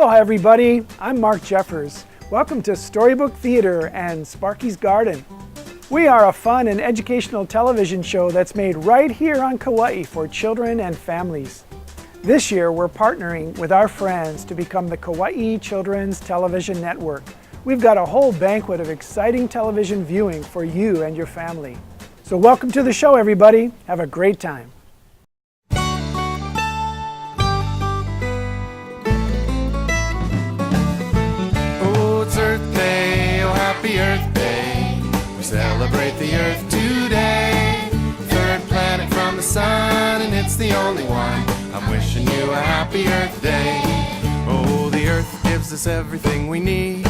Aloha everybody, I'm Mark Jeffers. Welcome to Storybook Theater and Sparky's Garden. We are a fun and educational television show that's made right here on Kauai for children and families. This year we're partnering with our friends to become the Kauai Children's Television Network. We've got a whole banquet of exciting television viewing for you and your family. So welcome to the show everybody, have a great time. Happy Earth Day. We celebrate the Earth today. Third planet from the sun, and it's the only one. I'm wishing you a happy Earth Day. Oh, the Earth gives us everything we need,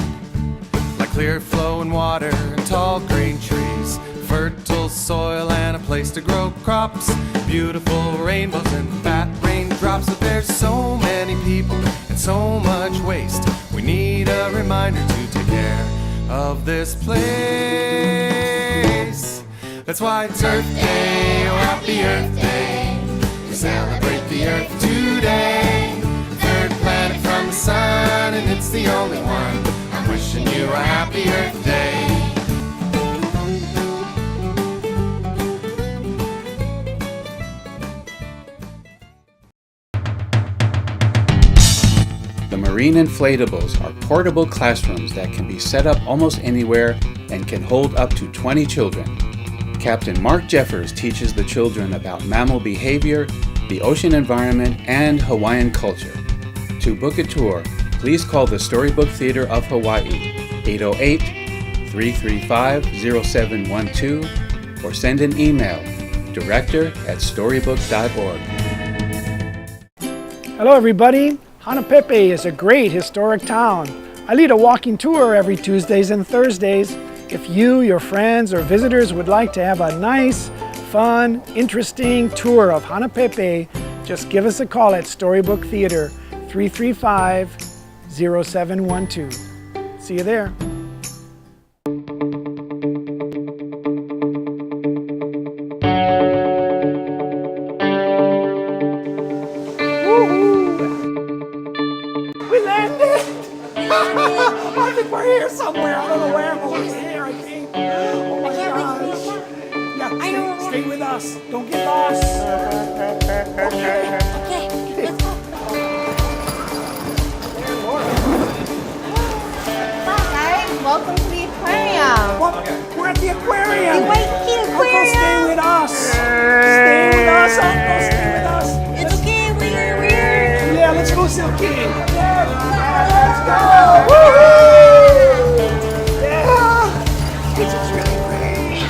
like clear flowing water and tall green trees, fertile soil and a place to grow crops, beautiful rainbows and fat raindrops. But there's so many people and so much waste. We need a reminder to take care of this place. That's why it's Earth Day, oh happy Earth Day. We celebrate the Earth today. Third planet from the sun, and it's the only one. I'm wishing you a happy Earth Day. The Marine Inflatables are portable classrooms that can be set up almost anywhere and can hold up to 20 children. Captain Mark Jeffers teaches the children about mammal behavior, the ocean environment, and Hawaiian culture. To book a tour, please call the Storybook Theater of Hawaii, 808-335-0712, or send an email, director@storybook.org. Hello everybody. Hanapepe is a great historic town. I lead a walking tour every Tuesdays and Thursdays. If you, your friends, or visitors would like to have a nice, fun, interesting tour of Hanapepe, just give us a call at Storybook Theater, 335-0712. See you there. I think we're here somewhere. I don't know where, but we're here, I think. Oh my gosh. Yeah, stay with us. Don't get lost. Okay. Let's go. Hi guys, welcome to the aquarium. Well, we're at the aquarium. The Waikiki Aquarium. Uncle, stay with us. Stay with us, Uncle. Stay with us. It's okay, we're here. Yeah, let's go, Silkie. Let's go. This is really great.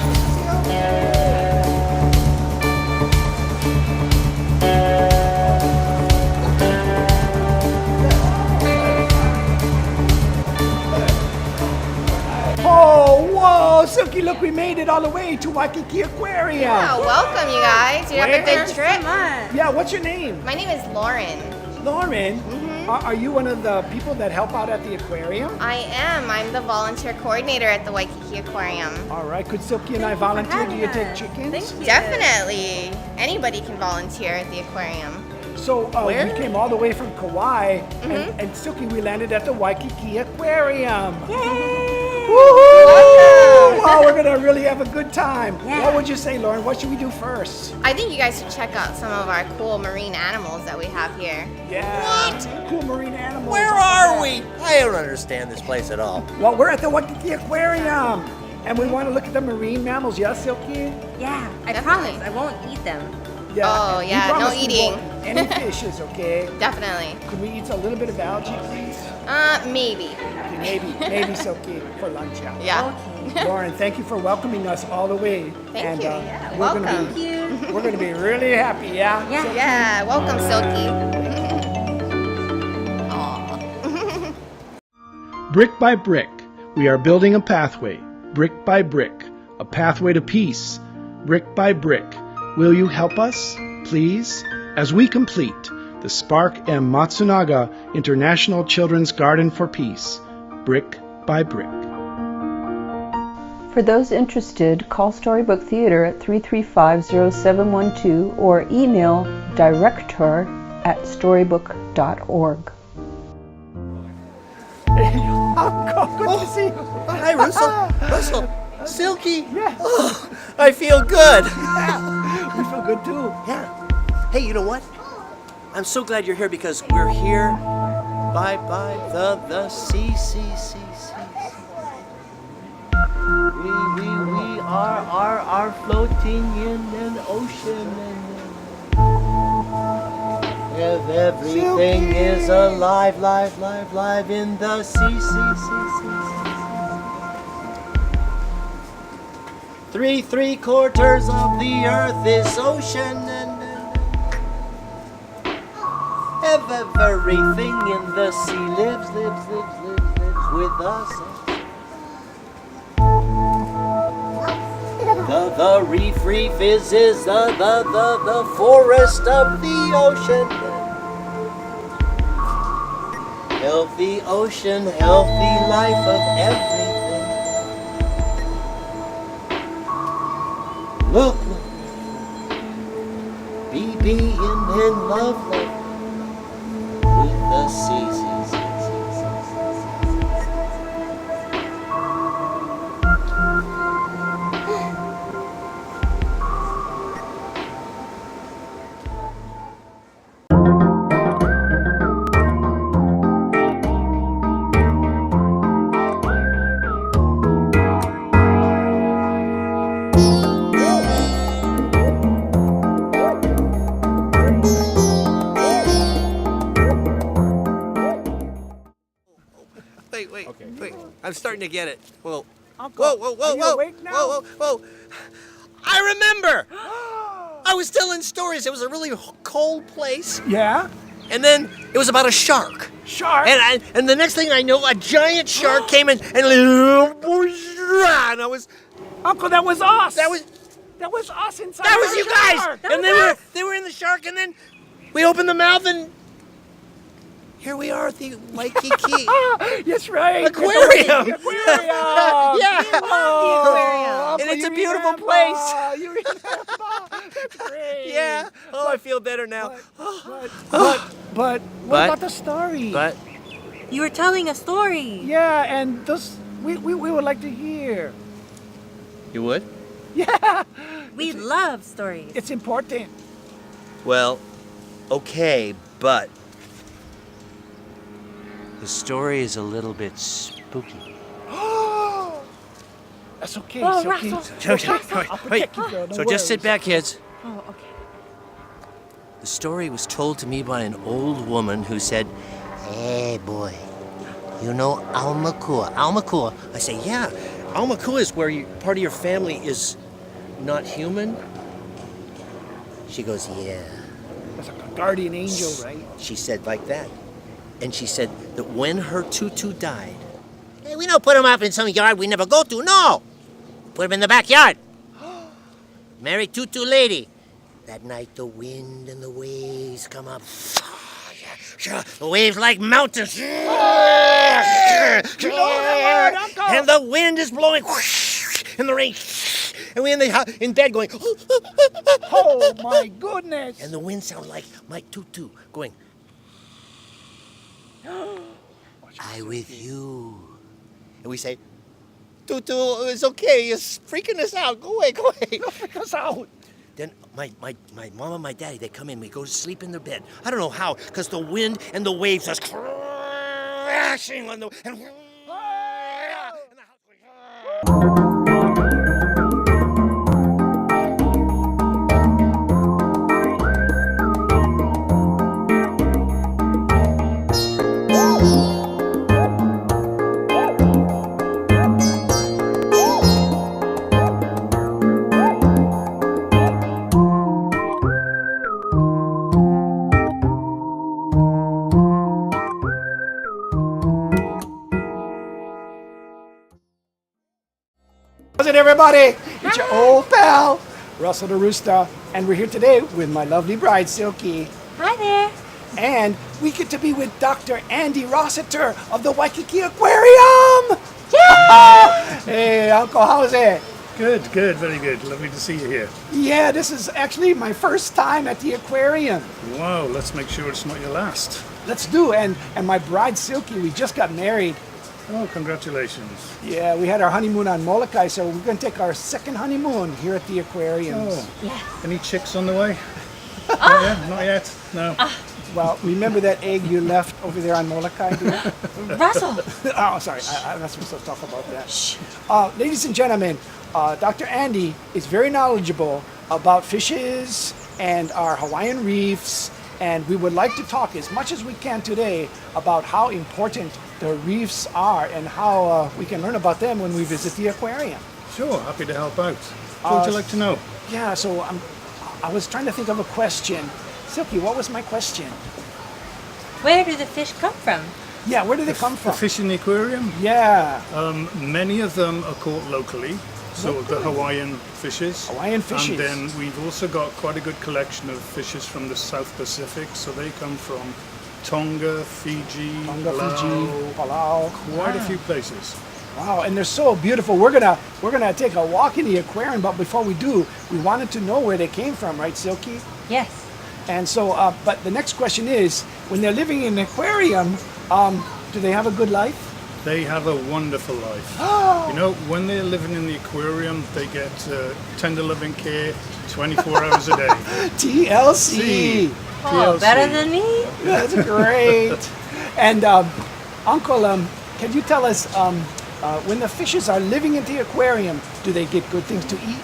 Oh, whoa, Silkie, look, we made it all the way to Waikiki Aquarium. Yeah, welcome you guys. You have a good trip. Yeah, what's your name? My name is Lauren. Lauren? Are you one of the people that help out at the aquarium? I am. I'm the volunteer coordinator at the Waikiki Aquarium. All right, could Silkie and I volunteer? Do you take chickens? Thank you. Definitely. Anybody can volunteer at the aquarium. So we came all the way from Kauai, and Silkie, we landed at the Waikiki Aquarium. Yay! Woohoo! Welcome! Wow, we're gonna really have a good time. Yeah. What would you say, Lauren? What should we do first? I think you guys should check out some of our cool marine animals that we have here. Yeah. What? Cool marine animals. Where are we? I don't understand this place at all. Well, we're at the Waikiki Aquarium, and we want to look at the marine mammals. Yes, Silkie? Yeah, I Definitely. promise I won't eat them. Yeah. Oh, and yeah, we no promise we eating. won't eat any fishes, okay? Definitely. Could we eat a little bit of algae, please? Maybe. Okay, maybe Silkie for lunch. Yeah. Yeah. Lauren, thank you for welcoming us all the way. Thank you. We're Welcome. Gonna be, we're going to be really happy, yeah? Silkie? Yeah, welcome, Silkie. Aw. Brick by brick, we are building a pathway. Brick by brick, a pathway to peace. Brick by brick, will you help us, please, as we complete the Spark M. Matsunaga International Children's Garden for Peace, brick by brick. For those interested, call Storybook Theater at 335-0712 or email director@storybook.org. Uncle, good to see you. Hi, Russell. Silkie. Yeah. Oh, I feel good. We feel good too. Yeah. Hey, you know what? I'm so glad you're here because we're here by the sea. We are floating in an ocean and everything is alive in the sea. Three quarters of the earth is ocean and everything in the sea lives with us. The reef is the forest of the ocean. Healthy ocean, healthy life of everything. Look, be in love with the sea. Wait. I'm starting to get it. Whoa. Uncle, are you awake now? Whoa. I remember! I was telling stories. It was a really cold place. Yeah? And then it was about a shark. Shark? And the next thing I know, a giant shark came in and I was... Uncle, that was us! That was us inside That was the you guys! shark. And they were in the shark and then we opened the mouth and here we are at the Waikiki That's right. Aquarium. The aquarium. Yeah. Oh, And it's you a beautiful remember. place. You remember. That's great. Yeah. Oh, I feel better now. But what about the story? But You were telling a story. Yeah, and those we would like to hear. you would? Yeah. We love stories. It's important. Well, okay, but the story is a little bit spooky. That's okay. Oh, Silkie. Russell. I'll protect you, girl. So just sit back, kids. Oh, okay. The story was told to me by an old woman who said, "Hey, boy, you know Aumakua?" Aumakua. I say, "Yeah, Aumakua is where part of your family is not human." She goes, "Yeah." That's like a guardian angel, right? She said like that. And she said that when her tutu died, hey, we don't put him up in some yard we never go to, no. Put him in the backyard. Married tutu lady. That night the wind and the waves come up. The waves like mountains. And the wind is blowing. And the rain. And we in bed going. Oh my goodness. And the wind sounds like my tutu going. I with you. And we say, Tutu, it's okay. It's freaking us out. Go away. Don't freak us out. Then my mom and my daddy, they come in. We go to sleep in their bed. I don't know how, because the wind and the waves are crashing on the... And the house going... How's it, everybody? It's your old pal, Russell the Rooster, and we're here today with my lovely bride, Silkie. Hi there. And we get to be with Dr. Andrew Rossiter of the Waikiki Aquarium! Yeah! Hey, Uncle, how's it? Good, very good. Lovely to see you here. Yeah, this is actually my first time at the aquarium. Wow, let's make sure it's not your last. let's do. And my bride Silkie, we just got married. Oh, congratulations. Yeah, we had our honeymoon on Molokai, so we're going to take our second honeymoon here at the aquariums. Oh, any chicks on the way? Not yet. No. Well, remember that egg you left over there on Molokai, dear? Russell! Oh, sorry, I'm not supposed to talk about that. Ladies and gentlemen, Dr. Andy is very knowledgeable about fishes and our Hawaiian reefs, and we would like to talk as much as we can today about how important the reefs are and how we can learn about them when we visit the aquarium. Sure, happy to help out. What would you like to know? Yeah, so I was trying to think of a question. Silkie, what was my question? Where do the fish come from? Yeah, where do they come from? The fish in the aquarium? Yeah. Many of them are caught locally. So the Hawaiian fishes. Hawaiian fishes. And then we've also got quite a good collection of fishes from the South Pacific. So they come from Tonga, Fiji, Palau. Quite a few places. Wow, and they're so beautiful. We're gonna take a walk in the aquarium, but before we do, we wanted to know where they came from, right, Silkie? Yes. And so, but the next question is, when they're living in an aquarium, do they have a good life? They have a wonderful life. You know, when they're living in the aquarium, they get tender loving care 24 hours a day. TLC. Oh, better than me? That's great. And Uncle, can you tell us, when the fishes are living in the aquarium, do they get good things to eat?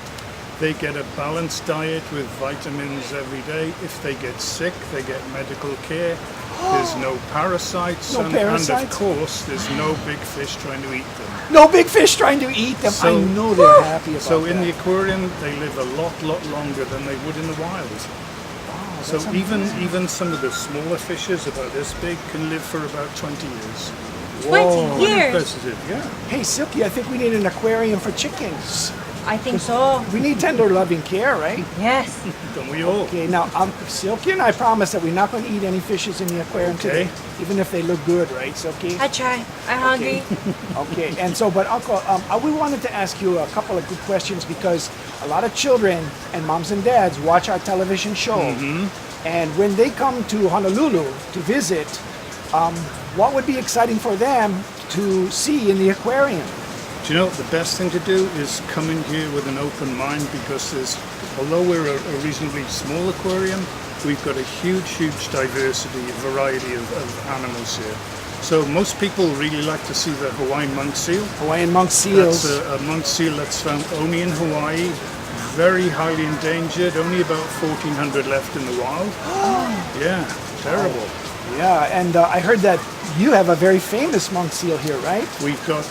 They get a balanced diet with vitamins every day. If they get sick, they get medical care. There's no parasites. No parasites? And of course, there's no big fish trying to eat them. No big fish trying to eat them. I know they're happy about that. So in the aquarium, they live a lot longer than they would in the wild. Wow, So even some of the smaller fishes, about this big, can live for about 20 years. 20 years? Impressive, yeah. Hey, Silkie, I think we need an aquarium for chickens. I think so. We need tender loving care, right? Yes. Don't we all? Okay, now Silkie and I promise that we're not going to eat any fishes in the aquarium today, even if they look good, right, Silkie? I try. I'm hungry. Okay, and so, but Uncle, we wanted to ask you a couple of good questions because a lot of children and moms and dads watch our television show, and when they come to Honolulu to visit, what would be exciting for them to see in the aquarium? Do you know, the best thing to do is come in here with an open mind because although we're a reasonably small aquarium, we've got a huge diversity, variety of animals here. So most people really like to see the Hawaiian monk seal. Hawaiian monk seals. That's a monk seal that's found only in Hawaii, very highly endangered, only about 1,400 left in the wild. Yeah, terrible. Yeah, and I heard that you have a very famous monk seal here, right? We've got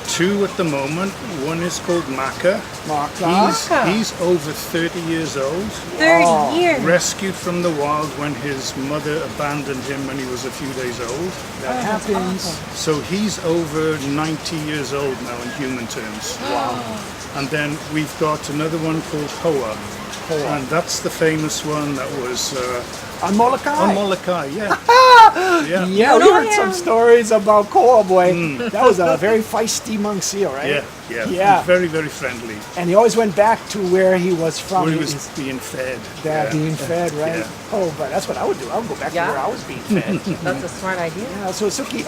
two at the moment. One is called Maka. Maka. He's over 30 years old. 30 years? Rescued from the wild when his mother abandoned him when he was a few days old. That happens. So he's over 90 years old now in human terms. Wow. And then we've got another one called Hoa. And that's the famous one that was... on Molokai? On Molokai, yeah. Yeah, we heard some stories about Koa boy. That was a very feisty monk seal, right? Yeah. Very, very friendly. And he always went back to where he was from. Where he was being fed. Being fed, right? Yeah. Oh, but that's what I would do. I would go back to where I was being fed. That's a smart idea. Yeah, so Silkie,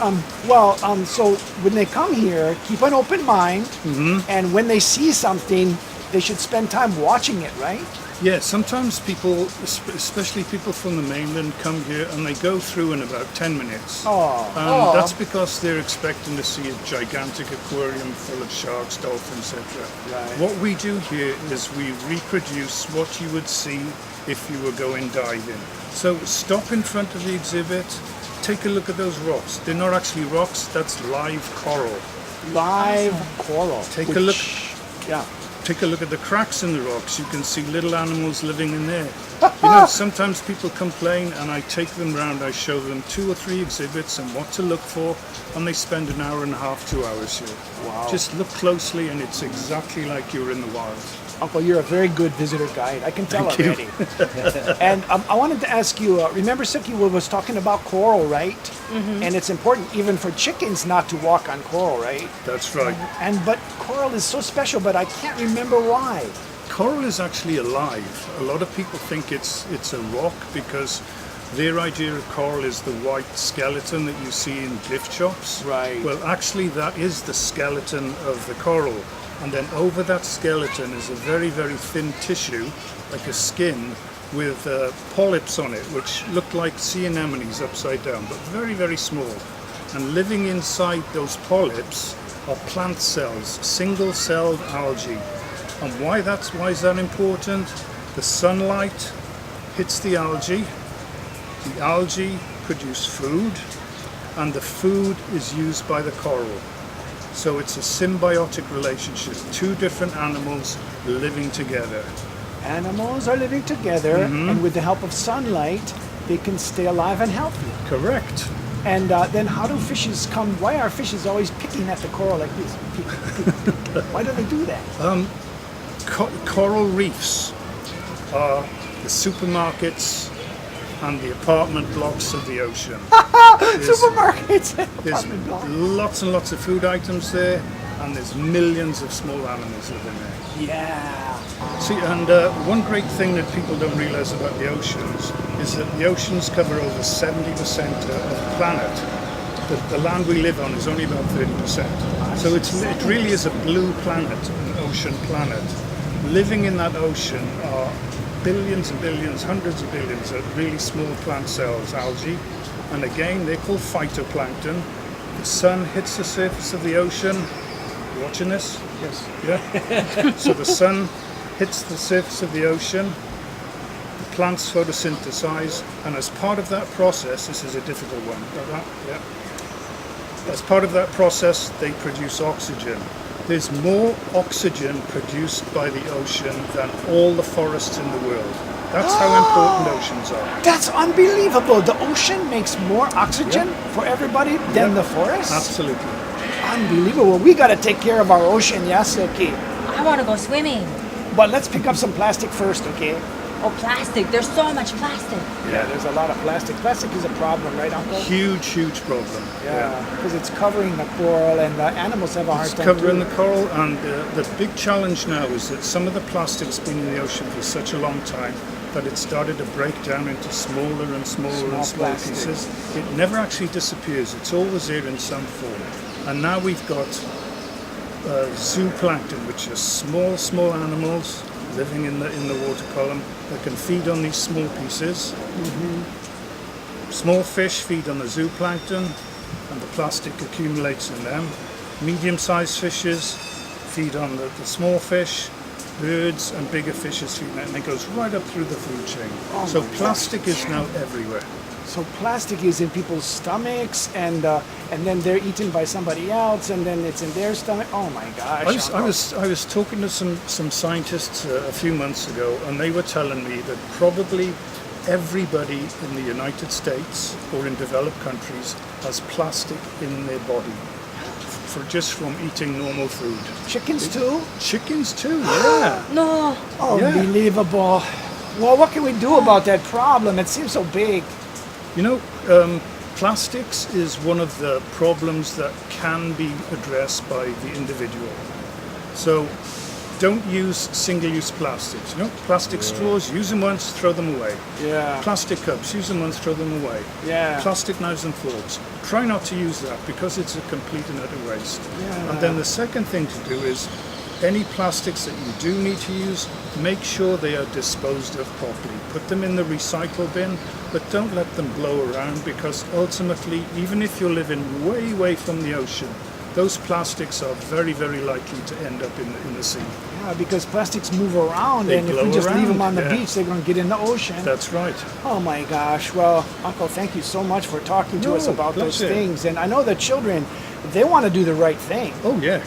so when they come here, keep an open mind, and when they see something, they should spend time watching it, right? Yeah, sometimes people, especially people from the mainland, come here and they go through in about 10 minutes. And that's because they're expecting to see a gigantic aquarium full of sharks, dolphins, etc. Right. What we do here is we reproduce what you would see if you were going diving. So stop in front of the exhibit, take a look at those rocks. They're not actually rocks, that's live coral. Live coral. Take a look. Yeah. Take a look at the cracks in the rocks. You can see little animals living in there. You know, sometimes people complain and I take them round, I show them 2 or 3 exhibits and what to look for, and they spend an hour and a half, 2 hours here. Wow. Just look closely and it's exactly like you're in the wild. Uncle, you're a very good visitor guide. I can tell already. And I wanted to ask you, remember Silkie was talking about coral, right? And it's important even for chickens not to walk on coral, right? That's right. But coral is so special, but I can't remember why. Coral is actually alive. A lot of people think it's a rock because Their idea of coral is the white skeleton that you see in gift shops. Right. Well, actually, that is the skeleton of the coral. And then over that skeleton is a very, very thin tissue, like a skin, with polyps on it, which look like sea anemones upside down, but very, very small. And living inside those polyps are plant cells, single-celled algae. And why is that important? The sunlight hits the algae produce food, and the food is used by the coral. So it's a symbiotic relationship, two different animals living together. Animals are living together, and with the help of sunlight, they can stay alive and healthy. Correct. And then how do fishes come? Why are fishes always picking at the coral like this? Why do they do that? Coral reefs are the supermarkets and the apartment blocks of the ocean. Supermarkets and There's apartment blocks. lots and lots of food items there, and there's millions of small animals living there. Yeah. See, and one great thing that people don't realize about the oceans is that the oceans cover over 70% of the planet. The land we live on is only about 30%. So it really is a blue planet, an ocean planet. Living in that ocean are billions and billions, hundreds of billions of really small plant cells, algae. And again, they're called phytoplankton. The sun hits the surface of the ocean. You watching this? Yes. Yeah. So the sun hits the surface of the ocean, the plants photosynthesize, and as part of that process, this is a difficult one, got that? Yeah. As part of that process, they produce oxygen. There's more oxygen produced by the ocean than all the forests in the world. That's how important oceans are. That's unbelievable. The ocean makes more oxygen for everybody than the forest? Absolutely. Unbelievable. We got to take care of our ocean, yes, Silkie. I want to go swimming. But let's pick up some plastic first, okay? Oh, plastic. There's so much plastic. Yeah, there's a lot of plastic. Plastic is a problem, right, Uncle? Huge, huge problem. Yeah, because it's covering the coral, and the animals have a hard It's time covering too. the coral, and the big challenge now is that some of the plastic's been in the ocean for such a long time that it started to break down into smaller and smaller and smaller plastic. pieces. It never actually disappears. It's always there in some form. And now we've got zooplankton, which are small animals living in the water column that can feed on these small pieces. Small fish feed on the zooplankton, and the plastic accumulates in them. Medium-sized fishes feed on the small fish. Birds and bigger fishes feed on it, and it goes right up through the food chain. So plastic is now everywhere. So plastic is in people's stomachs, and then they're eaten by somebody else, and then it's in their stomach. Oh my gosh! I was talking to some scientists a few months ago, and they were telling me that probably everybody in the United States or in developed countries has plastic in their body from eating normal food. Chickens too? Chickens too, yeah. No. Unbelievable. Well, what can we do about that problem? It seems so big. You know, plastics is one of the problems that can be addressed by the individual. So don't use single-use plastics. You know, plastic straws, use them once, throw them away. Yeah. Plastic cups, use them once, throw them away. Yeah. Plastic knives and forks. Try not to use that because it's a complete and utter waste. Yeah. And then the second thing to do is any plastics that you do need to use, make sure they are disposed of properly. Put them in the recycle bin, but don't let them blow around because ultimately, even if you're living way away from the ocean, those plastics are very, very likely to end up in the sea. Yeah, because plastics move around, They and if we blow just leave them around, on the yeah. beach, they're going to get in the ocean. That's right. Oh my gosh. Well, Uncle, thank you so much for talking to us about those pleasure. things. And I know the children, they want to do the right thing. Oh yeah.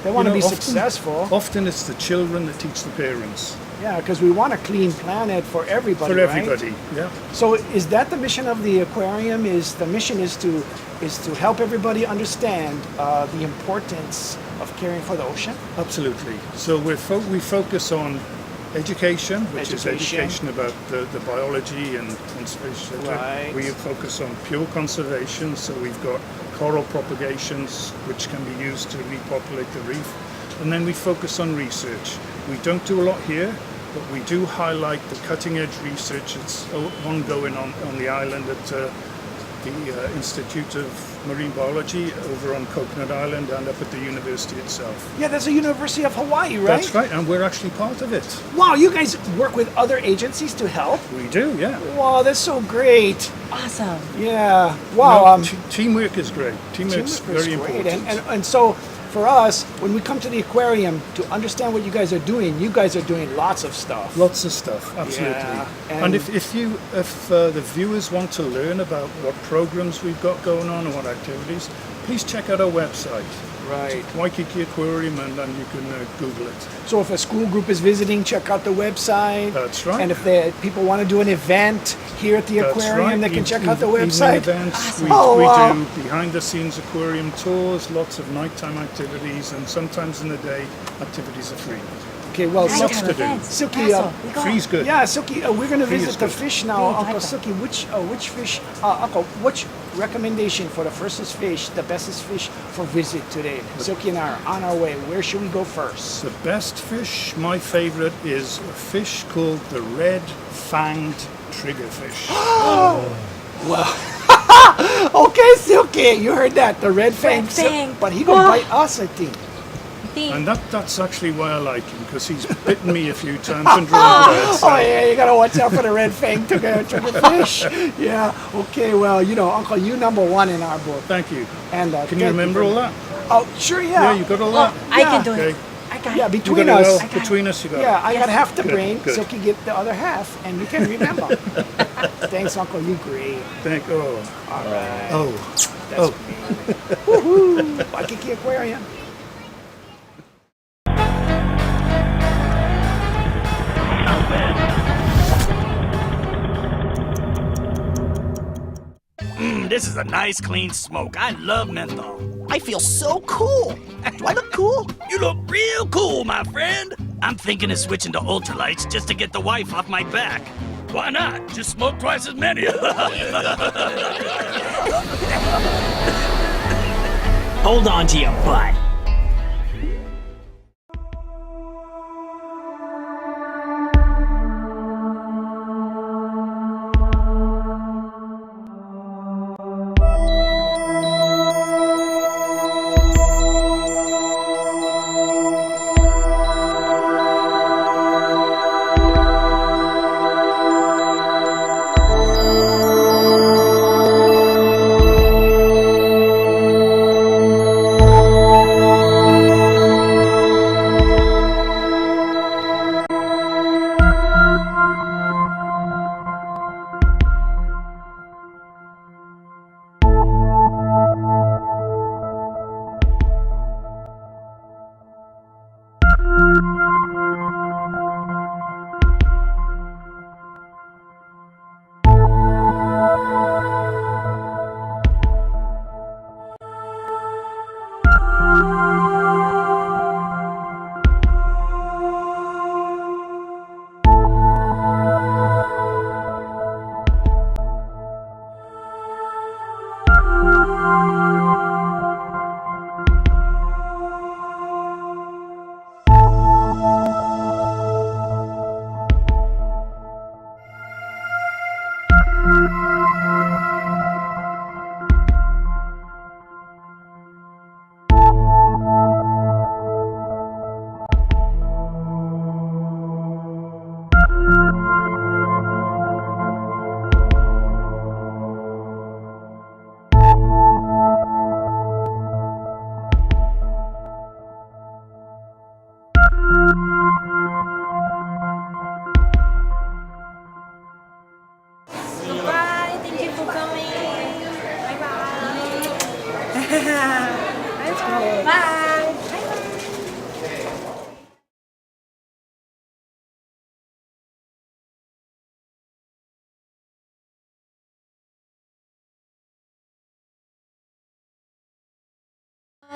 They want to be often- successful. Often it's the children that teach the parents. Yeah, because we want a clean planet for everybody, For right? everybody, yeah. So is that the mission of the aquarium? Is the mission is to help everybody understand the importance of caring for the ocean? Absolutely. So we focus on education, which is Education. education about the biology and conservation. Right. We focus on pure conservation, so we've got coral propagations, which can be used to repopulate the reef. And then we focus on research. We don't do a lot here, but we do highlight the cutting-edge research that's ongoing on the island at the Institute of Marine Biology over on Coconut Island and up at the university itself. Yeah, that's the University of Hawaii, right? That's right, and we're actually part of it. Wow, you guys work with other agencies to help? We do, yeah. Wow, that's so great. Awesome. Yeah. Wow. No, teamwork is great. Teamwork's very important. And so for us, when we come to the aquarium to understand what you guys are doing lots of stuff. Lots of stuff, absolutely. Yeah, and if the viewers want to learn about what programs we've got going on and what activities, please check out our website. Right. Waikiki Aquarium, and then you can Google it. So if a school group is visiting, check out the website. That's right. And if people want to do an event here at the aquarium, they can check out the website. Events. Awesome. We do behind-the-scenes aquarium tours, lots of nighttime activities, and sometimes in the day, activities are free. Okay, well, Lots to do. Silkie, Free's good. yeah, Silkie, we're going to Free visit is the good. fish now. Uncle Silkie, which fish, Uncle, which recommendation for the firstest fish, the bestest fish for visit today? Silkie and I are on our way. Where should we go first? The best fish, my favorite, is a fish called the red-fanged triggerfish. Well, okay, Silkie, you heard that, the red fang. But he gonna bite us, I think. And that's actually why I like him, because he's bitten me a few times and drawn blood. So. Oh yeah, you gotta watch out for the red fang triggerfish. Yeah. Okay. Well, Uncle, you number one in our book. Thank you. And Can you remember all that? Oh, sure. Yeah. Yeah, you got all that. I can do Okay. it. I got Yeah, it. between You got it us. well. Between us, you got Yeah, it. I got half the Good, brain. good. Silkie get the other half, and we can remember. Thanks, Uncle. You great. All right. Oh. That's great. Woohoo! Waikiki Aquarium. This is a nice clean smoke. I love menthol. I feel so cool. Do I look cool? You look real cool, my friend. I'm thinking of switching to ultralights just to get the wife off my back. Why not? Just smoke twice as many. Hold on to your butt. Bye. Thank you for coming. Bye-bye. Let's go. Bye.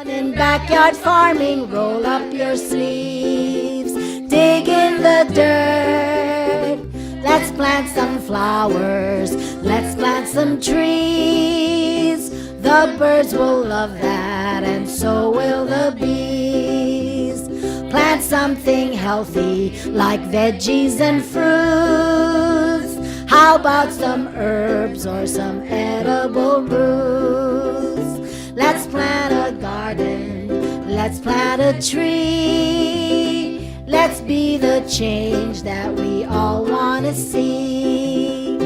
In backyard farming, roll up your sleeves, dig in the dirt. Let's plant some flowers, let's plant some trees. The birds will love that, and so will the bees. Plant something healthy like veggies and fruits. How about some herbs or some edible roots? Let's plant a garden, let's plant a tree. Let's be the change that we all want to see.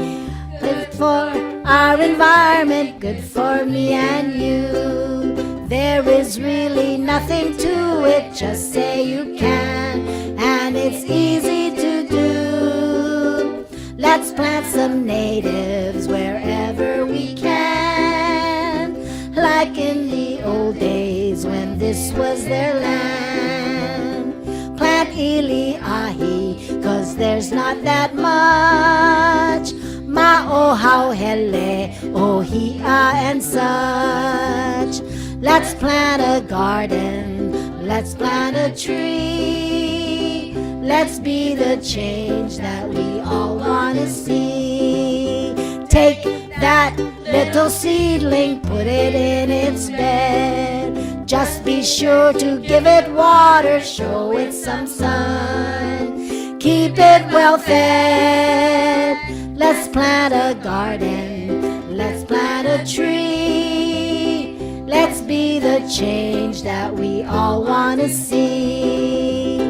Good for our environment, good for me and you. There is really nothing to it, just say you can, and it's easy to do. Let's plant some natives wherever we can, like in the old days when this was their land. Plant iliahi, 'cause there's not that much. Ma'o hele, ohia and such. Let's plant a garden, let's plant a tree. Let's be the change that we all want to see. Take that little seedling, put it in its bed. Just be sure to give it water, show it some sun. Keep it well fed. Let's plant a garden, let's plant a tree. Let's be the change that we all want to see.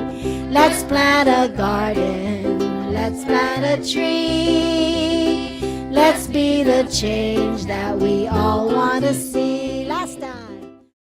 Let's plant a garden, let's plant a tree. Let's be the change that we all want to see.